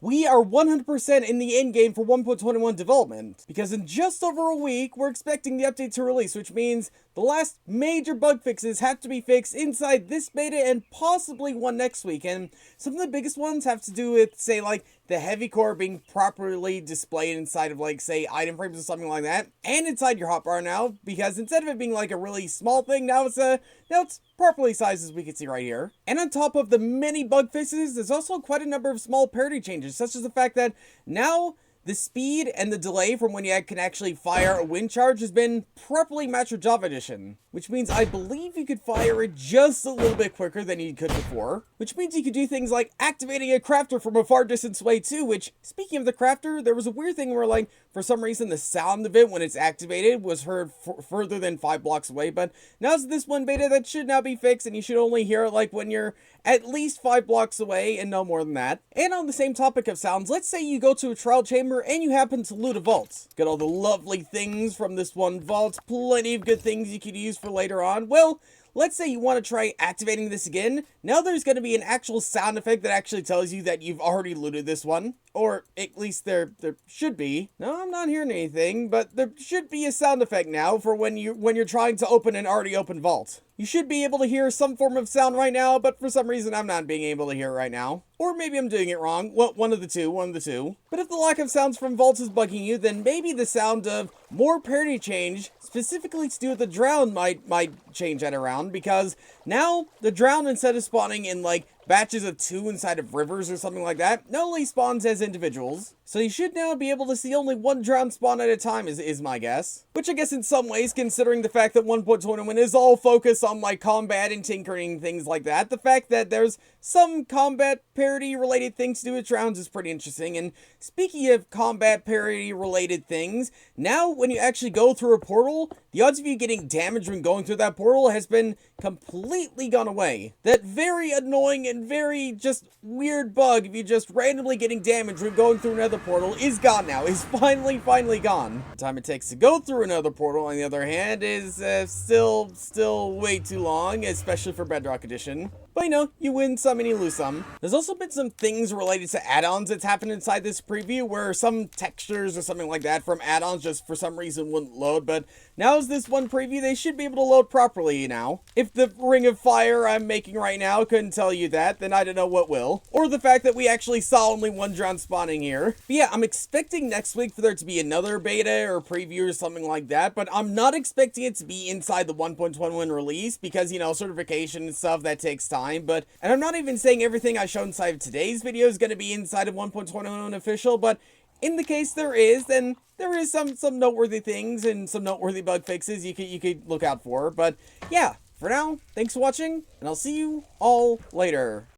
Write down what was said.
we are 100% in the end game for 1.21 development, because in just over a week, we're expecting the update to release, which means the last major bug fixes have to be fixed inside this beta and possibly one next week, and some of the biggest ones have to do with, say, like, the heavy core being properly displayed inside of, like, say, item frames or something like that, and inside your hotbar now, because instead of it being, like, a really small thing, now it's properly sized, as we can see right here. And on top of the many bug fixes, there's also quite a number of small parity changes, such as the fact that now the speed and the delay from when you can actually fire a wind charge has been properly matched with Java Edition, which means I believe you could fire it just a little bit quicker than you could before, which means you could do things like activating a crafter from a far distance away too, which, speaking of the crafter, there was a weird thing where, like, for some reason the sound of it when it's activated was heard further than 5 blocks away, but now it's this one beta that should now be fixed, and you should only hear it, like, when you're at least 5 blocks away and no more than that. And on the same topic of sounds, let's say you go to a trial chamber and you happen to loot a vault. Get all the lovely things from this one vault, plenty of good things you could use for later on. Well, let's say you want to try activating this again. Now there's going to be an actual sound effect that actually tells you that you've already looted this one. Or at least there should be. No, I'm not hearing anything, but there should be a sound effect now for when you're trying to open an already open vault. You should be able to hear some form of sound right now, but for some reason I'm not being able to hear it right now. Or maybe I'm doing it wrong. Well, one of the two. But if the lack of sounds from vaults is bugging you, then maybe the sound of more parity change, specifically to do with the drown, might change that around, because now the drown, instead of spawning in, like, batches of 2 inside of rivers or something like that, now only spawns as individuals. So you should now be able to see only one drown spawn at a time, is my guess. Which I guess in some ways, considering the fact that 1.21 is all focused on, like, combat and tinkering, things like that, the fact that there's some combat parity related things to do with drowns is pretty interesting. And speaking of combat parity related things, now when you actually go through a portal, the odds of you getting damaged when going through that portal has been completely gone away. That very annoying and very just weird bug of you just randomly getting damaged when going through another portal is gone now. Is finally gone. The time it takes to go through another portal, on the other hand, is still way too long, especially for Bedrock Edition. But you know, you win some and you lose some. There's also been some things related to add-ons that's happened inside this preview, where some textures or something like that from add-ons just for some reason wouldn't load, but now as this one preview, they should be able to load properly now. If the Ring of Fire I'm making right now couldn't tell you that, then I don't know what will. Or the fact that we actually saw only one drown spawning here. But yeah, I'm expecting next week for there to be another beta or preview or something like that, but I'm not expecting it to be inside the 1.21 release, because, you know, certification and stuff, that takes time. And I'm not even saying everything I showed inside of today's video is going to be inside of 1.21 official, but in the case there is, then there is some noteworthy things and some noteworthy bug fixes you could look out for. But yeah, for now, thanks for watching, and I'll see you all later.